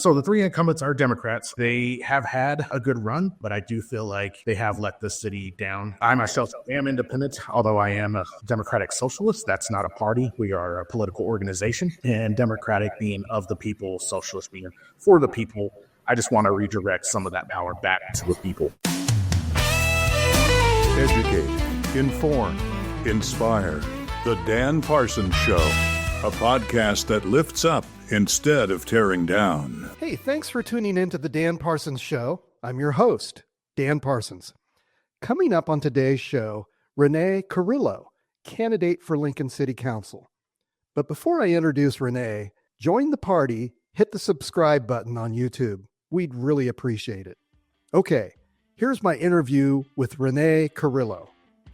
So the three incumbents are Democrats. They have had a good run, but I do feel like they have let the city down. I myself am independent, although I am a Democratic Socialist. That's not a party. We are a political organization, and Democratic being of the people, Socialist being for the people. I just want to redirect some of that power back to the people. Educate, inform, inspire. The Dan Parsons Show, a podcast that lifts up instead of tearing down. Hey, thanks for tuning in to the Dan Parsons Show. I'm your host, Dan Parsons. Coming up on today's show, Rene Carrillo, candidate for Lincoln City Council. But before I introduce Rene, join the party, hit the subscribe button on YouTube. We'd really appreciate it. Okay, here's my interview with Rene Carrillo,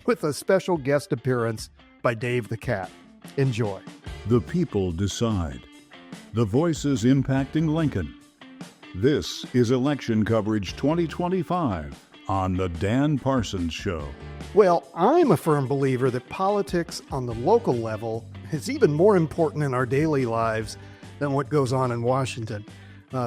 with a special guest appearance by Dave the Cat. Enjoy. The people decide. The voices impacting Lincoln. This is Election Coverage 2025 on The Dan Parsons Show. Well, I'm a firm believer that politics on the local level is even more important in our daily lives than what goes on in Washington.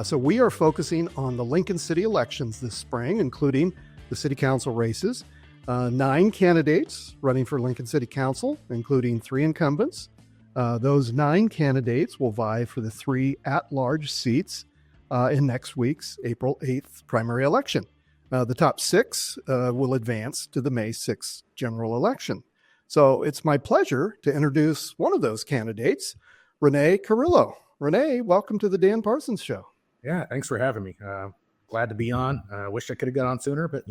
So we are focusing on the Lincoln City elections this spring, including the city council races. 9 candidates running for Lincoln City Council, including 3 incumbents. Those 9 candidates will vie for the 3 at-large seats in next week's April 8th primary election. The top 6 will advance to the May 6th general election. So it's my pleasure to introduce one of those candidates, Rene Carrillo. Rene, welcome to the Dan Parsons Show. Yeah, thanks for having me. Glad to be on. Wish I could have got on sooner, but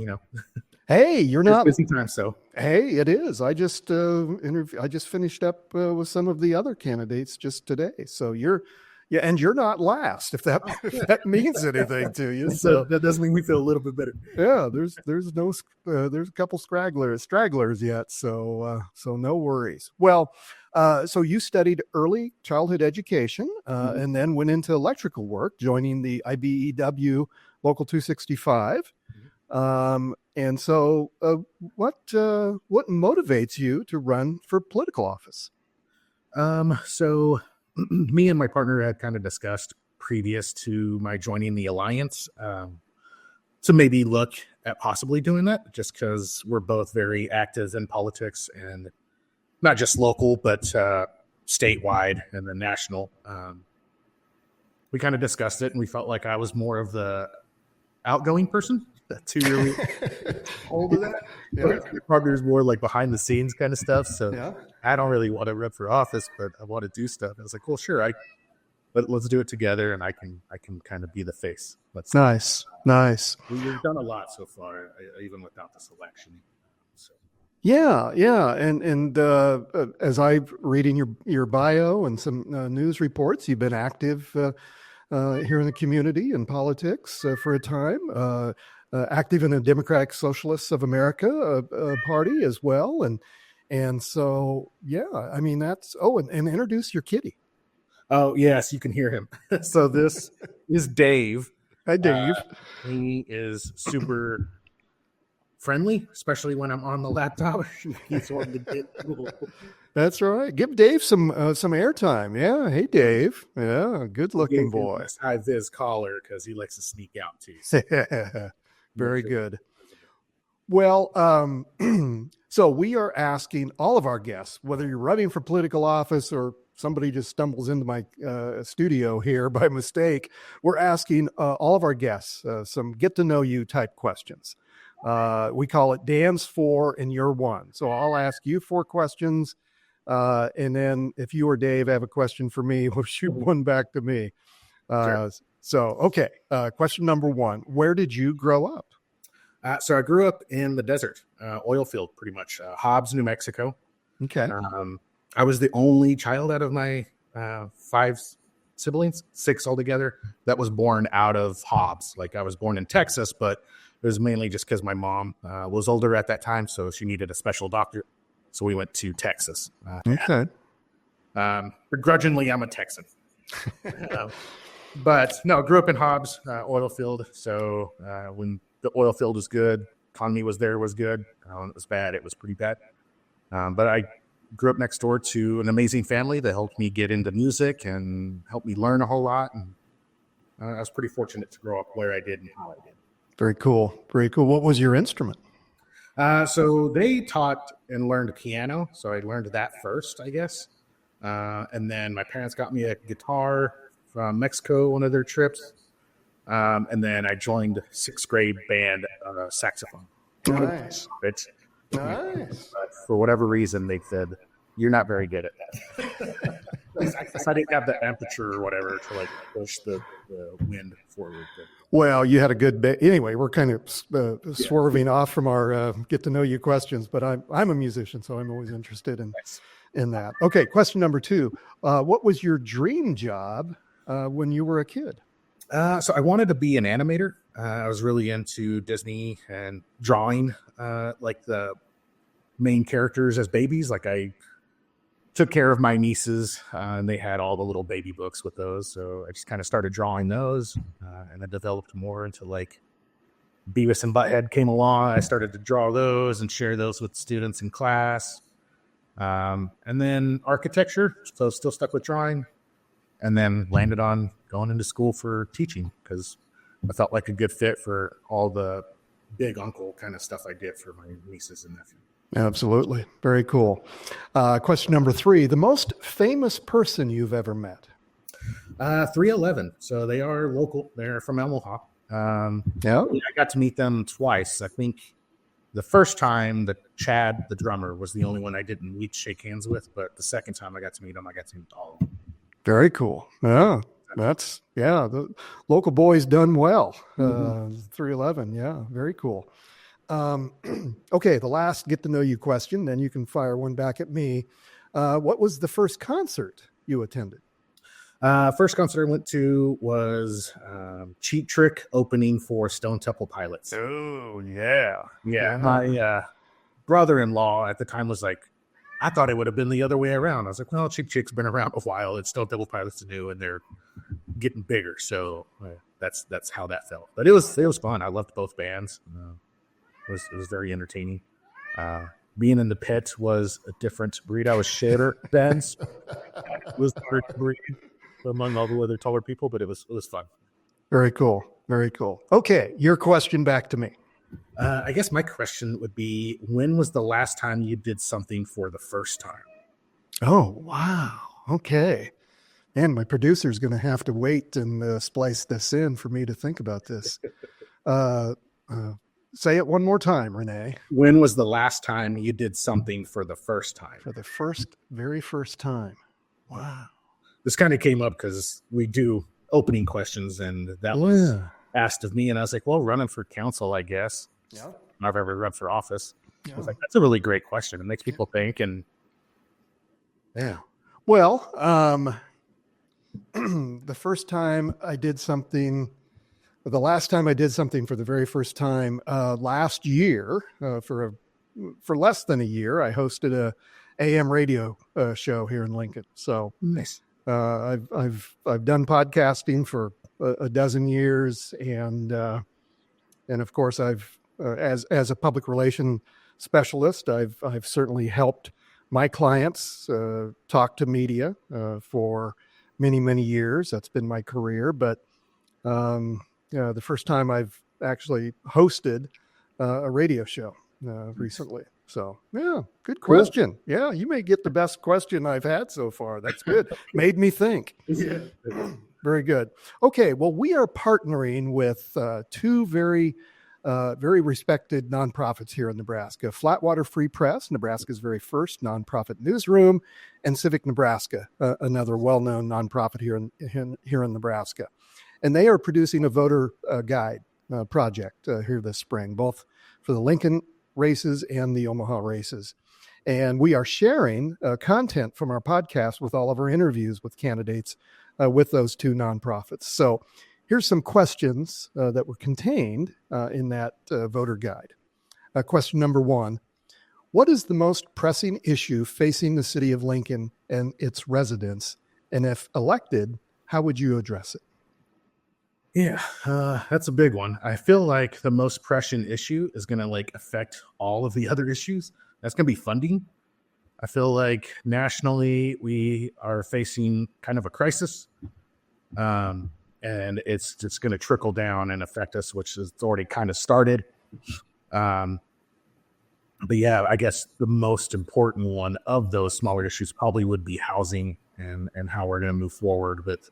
Hey, you're not busy time. So hey, it is. I just finished up with some of the other candidates just today. So you're not last. If that means anything to you. So that does make me feel a little bit better. Yeah, there's a couple stragglers yet. So no worries. Well, so you studied early childhood education and then went into electrical work, joining the IBEW Local 265. And so what motivates you to run for political office? So me and my partner had kind of discussed previous to my joining the Alliance to maybe look at possibly doing that, just because we're both very active in politics, and not just local, but statewide and then national. We kind of discussed it, and we felt like I was more of the outgoing person. Too really old of that. Yeah. My partner's more like behind the scenes kind of stuff. So yeah. I don't really want to run for office, but I want to do stuff. I was like, well, sure, let's do it together, and I can kind of be the face. Nice. We've done a lot so far, even without this election. So. Yeah, and as I'm reading your bio and some news reports, you've been active here in the community and politics for a time. Active in the Democratic Socialists of America party as well, and so yeah, I mean that's and introduce your kitty. Oh yes, you can hear him. So this is Dave. Hi, Dave. He is super friendly, especially when I'm on the laptop. He's one to get cool. That's right. Give Dave some airtime. Yeah. Hey, Dave. Yeah, good looking boy. High vis collar because he likes to sneak out too. So. Very good. Well, so we are asking all of our guests, whether you're running for political office or somebody just stumbles into my studio here by mistake, we're asking all of our guests some get-to-know-you type questions. We call it Dan's 4 and You're 1. So I'll ask you 4 questions, and then if you or Dave have a question for me, we'll shoot one back to me. Sure. So, okay. Question number 1, where did you grow up? So I grew up in the desert, oil field, pretty much, Hobbs, New Mexico. Okay. I was the only child out of my 5 siblings, 6 altogether, that was born out of Hobbs. Like I was born in Texas, but it was mainly just because my mom was older at that time, so she needed a special doctor. So we went to Texas. Okay. Begrudgingly, I'm a Texan. But no, grew up in Hobbs, oil field. So when the oil field was good, economy was good. When it was bad, it was pretty bad. But I grew up next door to an amazing family that helped me get into music and helped me learn a whole lot. And I was pretty fortunate to grow up where I did and how I did. Very cool. Very cool. What was your instrument? So they taught and learned piano. So I learned that first, I guess. And then my parents got me a guitar from Mexico, one of their trips. And then I joined 6th grade band saxophone. Nice. But Nice. for whatever reason, they said, you're not very good at that. I didn't have the aperture or whatever to like push the wind forward. Well, you had a good anyway. We're kind of swerving off from our get to know you questions, but I'm a musician, so I'm always interested in that. Okay, question number 2. What was your dream job when you were a kid? So I wanted to be an animator. I was really into Disney and drawing like the main characters as babies. Like I took care of my nieces and they had all the little baby books with those. So I just kind of started drawing those and then developed more into like Beavis and Butthead came along. I started to draw those and share those with students in class. And then architecture. So still stuck with drawing and then landed on going into school for teaching because I felt like a good fit for all the big uncle kind of stuff I did for my nieces and nephews. Absolutely. Very cool. Question number 3, the most famous person you've ever met? 311. So they are local. They're from Omaha. Yeah. I got to meet them twice. I think the first time that Chad, the drummer, was the only one I didn't shake hands with. But the second time I got to meet him, I got to meet all of them. Very cool. Yeah. The local boys done well. 311. Yeah. Very cool. Okay, the last get to know you question, then you can fire one back at me. What was the first concert you attended? First concert I went to was Cheap Trick opening for Stone Temple Pilots. Oh, yeah. Yeah. My brother-in-law at the time was like, I thought it would have been the other way around. I was like, well, Cheap Trick's been around a while. It's Stone Temple Pilots is new and they're getting bigger. So that's how that felt. But it was fun. I loved both bands. It was very entertaining. Being in the pit was a different breed. I was shorter than it was the first breed among all the other taller people, but it was fun. Very cool. Very cool. Okay, your question back to me. I guess my question would be, when was the last time you did something for the first time? Oh, wow. Okay. And my producer's going to have to wait and splice this in for me to think about this. Say it one more time, Rene. When was the last time you did something for the first time? For the very first time. Wow. This kind of came up because we do opening questions, and that was asked of me, and I was like, well, running for council, I guess. Yeah. I've ever run for office. Yeah. I was like, that's a really great question. It makes people think. And yeah. Well, the first time I did something, the last time I did something for the very first time last year, for less than a year, I hosted a AM radio show here in Lincoln. So nice. I've done podcasting for a dozen years, and of course I've as a public relation specialist, I've certainly helped my clients talk to media for many years. That's been my career, but the first time I've actually hosted a radio show recently. So, yeah, good question. Cool. Yeah, you may get the best question I've had so far. That's good. Made me think. Yeah. Very good. Okay, well, we are partnering with two very respected nonprofits here in Nebraska. Flatwater Free Press, Nebraska's very first nonprofit newsroom, and Civic Nebraska, another well-known nonprofit here in Nebraska. And they are producing a voter guide project here this spring, both for the Lincoln races and the Omaha races. And we are sharing content from our podcast with all of our interviews with candidates with those two nonprofits. So here's some questions that were contained in that voter guide. Question number 1, what is the most pressing issue facing the city of Lincoln and its residents? And if elected, how would you address it? Yeah, that's a big one. I feel like the most pressing issue is going to affect all of the other issues. That's going to be funding. I feel like nationally we are facing kind of a crisis. And and it's going to trickle down and affect us, which has already kind of started. But yeah, I guess the most important one of those smaller issues probably would be housing and how we're going to move forward with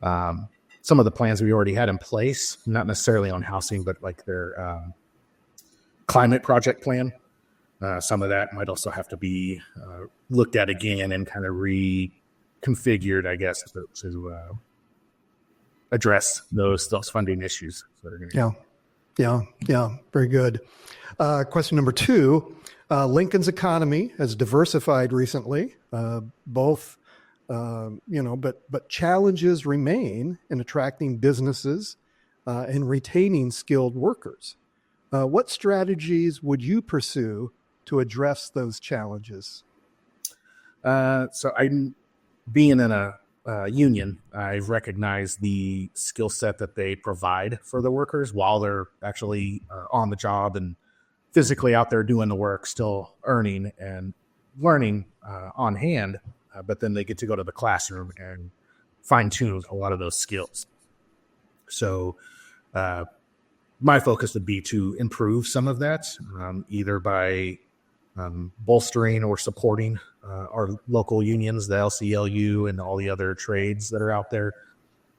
some of the plans we already had in place, not necessarily on housing, but like their climate project plan. Some of that might also have to be looked at again and kind of reconfigured, I guess, to address those funding issues. Yeah. Very good. Question number 2. Lincoln's economy has diversified recently, but challenges remain in attracting businesses and retaining skilled workers. What strategies would you pursue to address those challenges? So I'm being in a union, I've recognized the skill set that they provide for the workers while they're actually on the job and physically out there doing the work, still earning and learning on hand. But then they get to go to the classroom and fine tune a lot of those skills. So my focus would be to improve some of that, either by bolstering or supporting our local unions, the LCLU and all the other trades that are out there.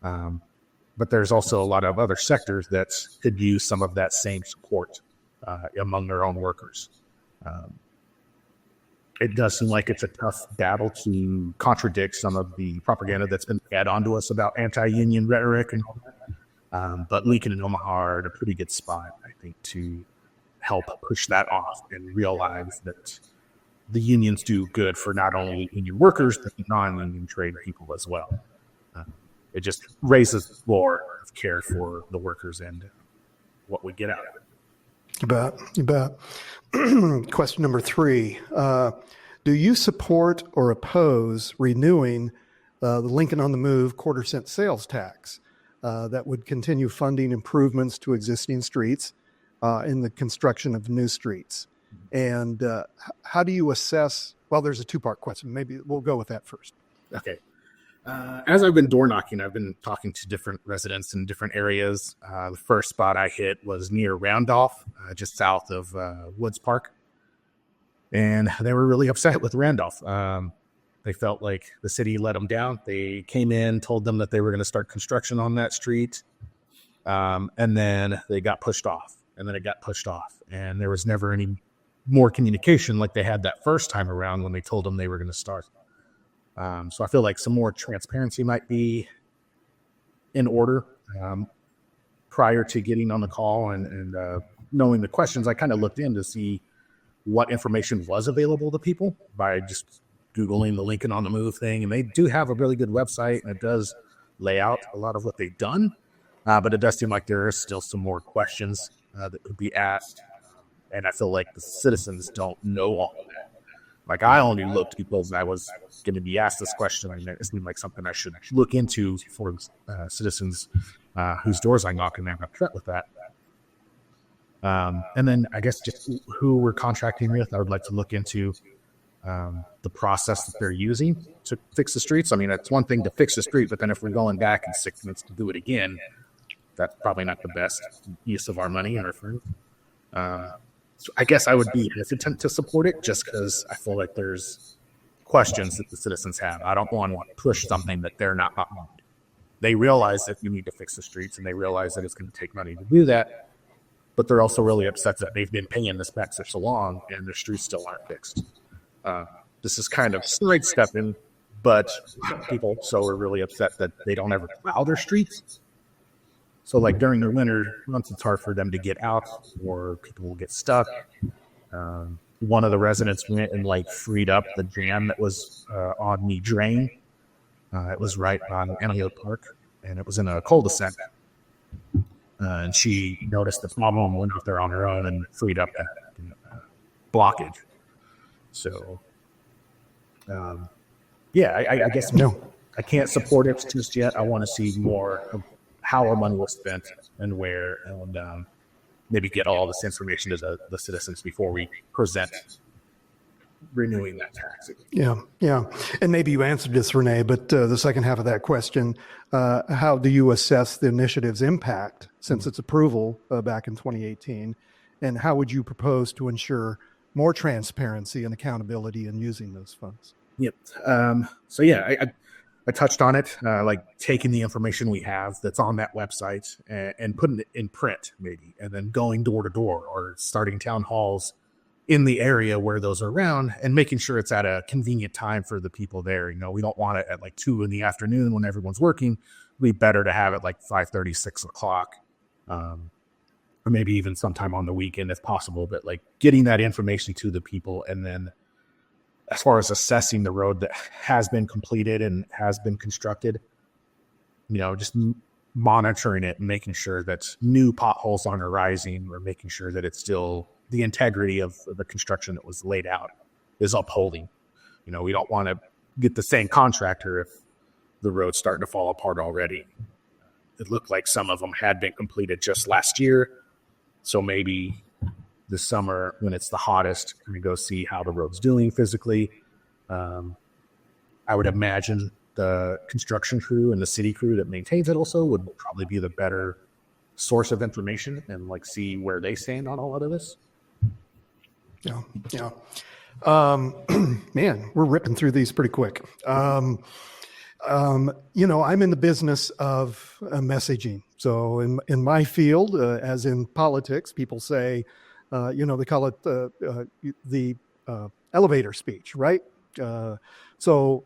But there's also a lot of other sectors that could use some of that same support among their own workers. It does seem like it's a tough battle to contradict some of the propaganda that's been fed onto us about anti-union rhetoric and all that. But Lincoln and Omaha are at a pretty good spot, I think, to help push that off and realize that the unions do good for not only union workers, but non-union trade people as well. It just raises the floor of care for the workers and what we get out of it. You bet. Question number 3. Do you support or oppose renewing the Lincoln on the Move quarter-cent sales tax that would continue funding improvements to existing streets in the construction of new streets? And how do you assess? Well, there's a 2-part question. Maybe we'll go with that first. Okay. As I've been door knocking, I've been talking to different residents in different areas. The first spot I hit was near Randolph, just south of Woods Park. And they were really upset with Randolph. They felt like the city let them down. They came in, told them that they were going to start construction on that street. And then they got pushed off. And then it got pushed off. And there was never any more communication like they had that first time around when they told them they were going to start. So I feel like some more transparency might be in order prior to getting on the call and knowing the questions. I kind of looked in to see what information was available to people by just Googling the Lincoln on the Move thing. And they do have a really good website, and it does lay out a lot of what they've done. But it does seem like there are still some more questions that could be asked. And I feel like the citizens don't know all of that. Like, I only looked because I was going to be asked this question, and it seemed like something I should look into for citizens whose doors I knock, and they're upset with that. And then I guess just who we're contracting with, I would like to look into the process that they're using to fix the streets. I mean, it's one thing to fix the street, but then if we're going back in 6 months to do it again, that's probably not the best use of our money and our funds. So I guess I would be hesitant to support it just because I feel like there's questions that the citizens have. I don't want to push something that they're not behind. They realize that you need to fix the streets, and they realize that it's going to take money to do that. But they're also really upset that they've been paying this back for so long and their streets still aren't fixed. This is kind of sidestepping, but people are really upset that they don't ever plow their streets. So like during the winter months, it's hard for them to get out, or people will get stuck. One of the residents went and freed up the jam that was on the drain. It was right on Antioch Park, and it was in a cul-de-sac. And she noticed the problem, went out there on her own and freed up that blockage. So, I guess no, I can't support it just yet. I want to see more of how our money was spent and where, and maybe get all this information to the citizens before we present renewing that tax. Yeah, yeah. And maybe you answered this, Rene, but the second half of that question, how do you assess the initiative's impact since its approval back in 2018? And how would you propose to ensure more transparency and accountability in using those funds? Yep. So yeah, I touched on it, like taking the information we have that's on that website and putting it in print maybe, and then going door to door or starting town halls in the area where those are around and making sure it's at a convenient time for the people there. You know, we don't want it at like 2 p.m. when everyone's working. It'd be better to have it like 5:30, 6 o'clock, or maybe even sometime on the weekend if possible, but like getting that information to the people. And then as far as assessing the road that has been completed and has been constructed, you know, just monitoring it and making sure that new potholes aren't arising, or making sure that it's still the integrity of the construction that was laid out is upholding. You know, we don't want to get the same contractor if the road's starting to fall apart already. It looked like some of them had been completed just last year. So maybe this summer when it's the hottest, we go see how the road's doing physically. I would imagine the construction crew and the city crew that maintains it also would probably be the better source of information and like see where they stand on all of this. Yeah, yeah. Man, we're ripping through these pretty quick. You know, I'm in the business of messaging. So in my field, as in politics, people say, you know, they call it the elevator speech, right? So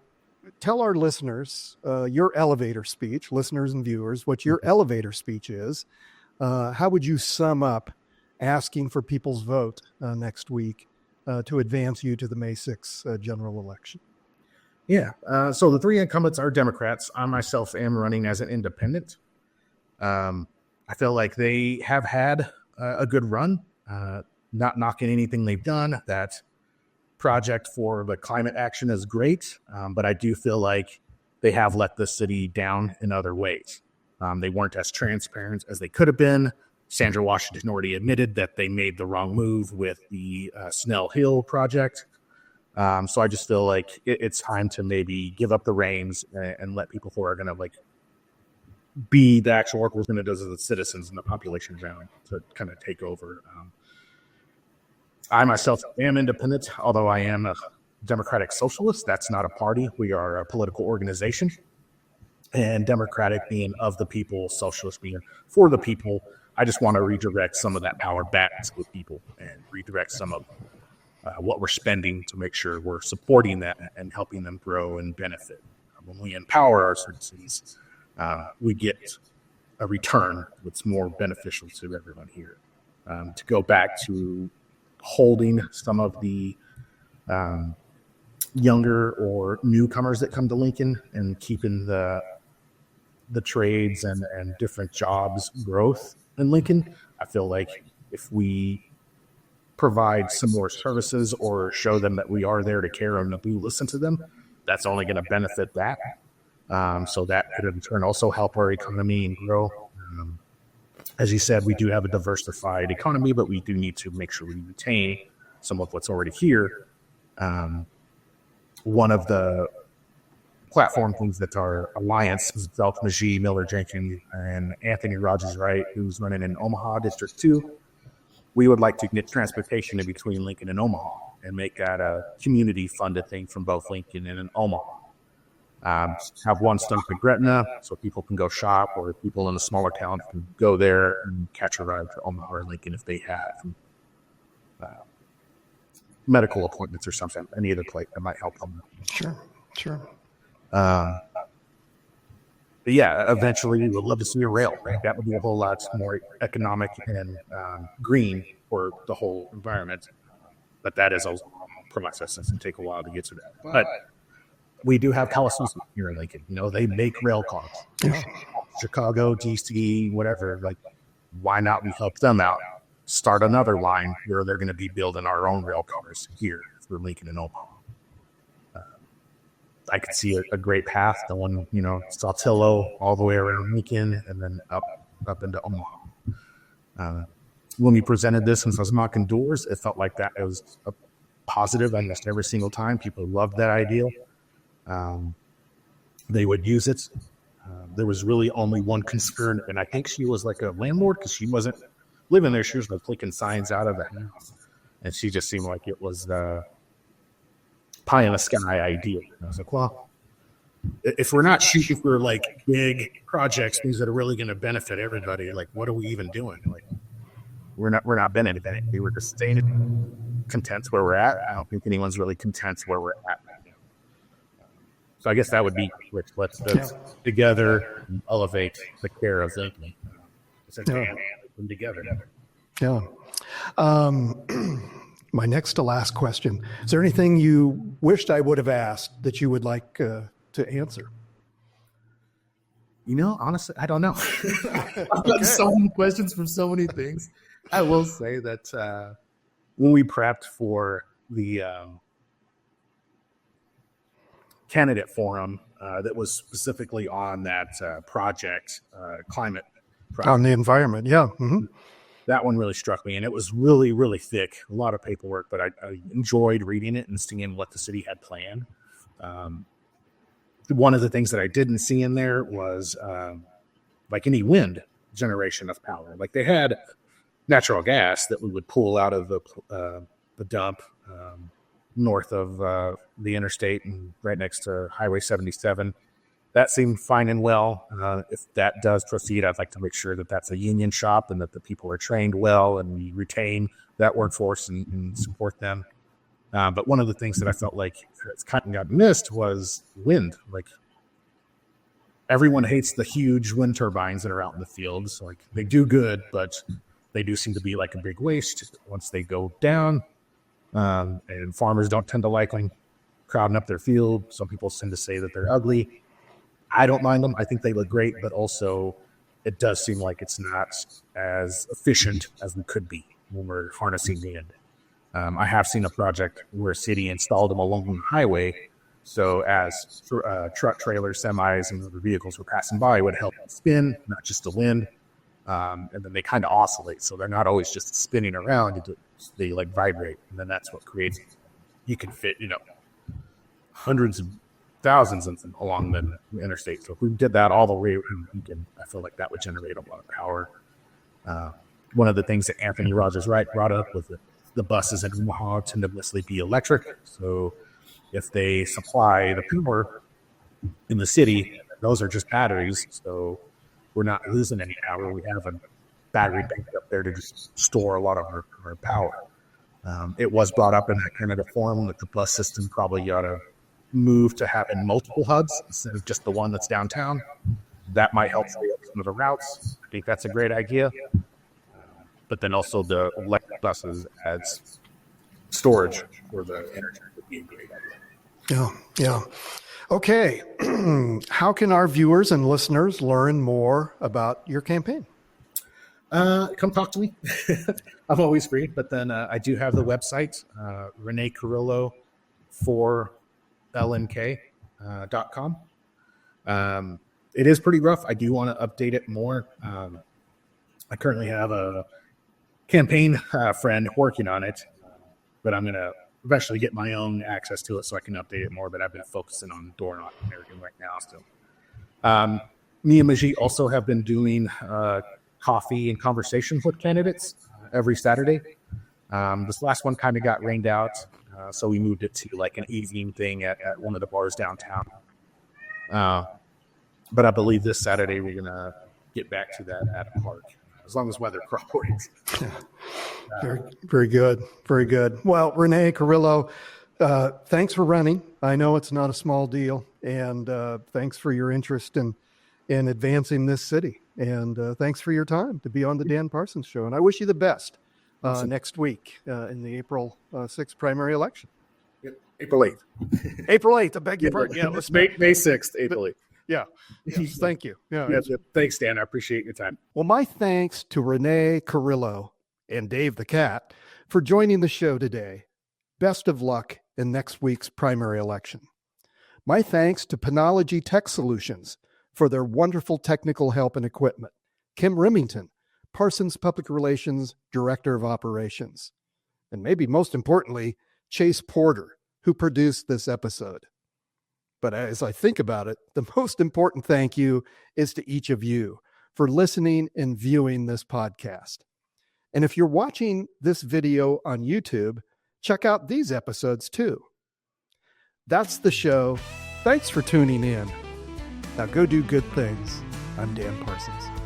tell our listeners your elevator speech, listeners and viewers, what your elevator speech is. How would you sum up asking for people's vote next week to advance you to the May 6th general election? Yeah. So the three incumbents are Democrats. I myself am running as an independent. I feel like they have had a good run, not knocking anything they've done. That project for the climate action is great, but I do feel like they have let the city down in other ways. They weren't as transparent as they could have been. Sandra Washington already admitted that they made the wrong move with the Snell Hill project. So I just feel like it's time to maybe give up the reins and let people who are going to like be the actual work we're going to do as the citizens and the population around to kind of take over. I myself am independent, although I am a Democratic Socialist. That's not a party. We are a political organization. And Democratic being of the people, Socialist being for the people. I just want to redirect some of that power back to the people and redirect some of what we're spending to make sure we're supporting that and helping them grow and benefit. When we empower our citizens, we get a return that's more beneficial to everyone here. To go back to holding some of the younger or newcomers that come to Lincoln and keeping the trades and different jobs growth in Lincoln. I feel like if we provide some more services or show them that we are there to care and that we listen to them, that's only going to benefit that. So that could in turn also help our economy and grow. As you said, we do have a diversified economy, but we do need to make sure we retain some of what's already here. One of the platform things that our alliance is Belk Magee, Miller Jenkins, and Anthony Rogers Wright, who's running in Omaha District 2. We would like to get transportation in between Lincoln and Omaha and make that a community-funded thing from both Lincoln and Omaha. Have one stop at Gretna so people can go shop, or people in the smaller towns can go there and catch a ride to Omaha or Lincoln if they have medical appointments or something, any other place that might help them. Sure. But yeah, eventually we would love to see a rail, right? That would be a whole lot more economic and green for the whole environment. But that is a process and take a while to get to that. But we do have Kalamazoo here in Lincoln. You know, they make rail cars. Chicago, DC, whatever. Like, why not we help them out? Start another line where they're going to be building our own rail cars here for Lincoln and Omaha. I could see a great path going, you know, Saltillo all the way around Lincoln and then up into Omaha. When we presented this and I was knocking doors, it felt like that it was positive almost every single time. People loved that idea. They would use it. There was really only one concern, and I think she was like a landlord because she wasn't living there. She was like clicking signs out of the house, and she just seemed like it was the pie in the sky idea. And I was like, well, if we're not shooting for like big projects, things that are really going to benefit everybody, like what are we even doing? Like we're not benefiting anything. We're just staying content where we're at. I don't think anyone's really content where we're at. So I guess that would be let's together elevate the care of thinking. Together. Yeah. My next to last question. Is there anything you wished I would have asked that you would like to answer? You know, honestly, I don't know. I've got so many questions from so many things. I will say that when we prepped for the candidate forum that was specifically on that project, climate project. On the environment, yeah. Mm-hmm. That one really struck me, and it was really, really thick, a lot of paperwork, but I enjoyed reading it and seeing what the city had planned. One of the things that I didn't see in there was like any wind generation of power. Like they had natural gas that we would pull out of the dump north of the interstate and right next to Highway 77. That seemed fine and well. If that does proceed, I'd like to make sure that that's a union shop and that the people are trained well and we retain that workforce and support them. But one of the things that I felt like it's kind of got missed was wind. Like everyone hates the huge wind turbines that are out in the fields. Like they do good, but they do seem to be like a big waste once they go down. And farmers don't tend to like crowding up their field. Some people tend to say that they're ugly. I don't mind them. I think they look great, but also it does seem like it's not as efficient as we could be when we're harnessing wind. I have seen a project where a city installed them along the highway, so as truck trailers, semis, and other vehicles were passing by, it would help them spin, not just the wind. And then they kind of oscillate, so they're not always just spinning around. They like vibrate, and then that's what creates. You can fit, hundreds of thousands of them along the interstate. So if we did that all the way, I feel like that would generate a lot of power. One of the things that Anthony Rogers Wright brought up was that the buses in Omaha tend to mostly be electric. So if they supply the power in the city, those are just batteries. So we're not losing any power. We have a battery bank up there to just store a lot of our power. It was brought up in that Canada forum that the bus system probably ought to move to having multiple hubs instead of just the one that's downtown. That might help free up some of the routes. I think that's a great idea. But then also the electric buses as storage for the energy would be a great idea. Yeah. Okay. How can our viewers and listeners learn more about your campaign? Come talk to me. I'm always free. But then I do have the website, Rene Carrillo for lnk.com. It is pretty rough. I do want to update it more. I currently have a campaign friend working on it, but I'm going to eventually get my own access to it so I can update it more. But I've been focusing on Door Knock American right now still. Me and Majid also have been doing coffee and conversations with candidates every Saturday. This last one kind of got rained out. So we moved it to like an evening thing at one of the bars downtown. But I believe this Saturday we're going to get back to that at a park, as long as weather cooperates. Very good. Very good. Well, Rene Carrillo, thanks for running. I know it's not a small deal. And thanks for your interest in advancing this city. And thanks for your time to be on the Dan Parsons Show. And I wish you the best next week in the April 6th primary election. April 8th. April 8th, I beg your pardon. Yeah, May 6th, April 8th. Yeah. Thank you. Yeah. Thanks, Dan. I appreciate your time. Well, my thanks to Rene Carrillo and Dave the Cat for joining the show today. Best of luck in next week's primary election. My thanks to Penology Tech Solutions for their wonderful technical help and equipment. Kim Remington, Parsons Public Relations Director of Operations. And maybe most importantly, Chase Porter, who produced this episode. But as I think about it, the most important thank you is to each of you for listening and viewing this podcast. And if you're watching this video on YouTube, check out these episodes too. That's the show. Thanks for tuning in. Now go do good things. I'm Dan Parsons.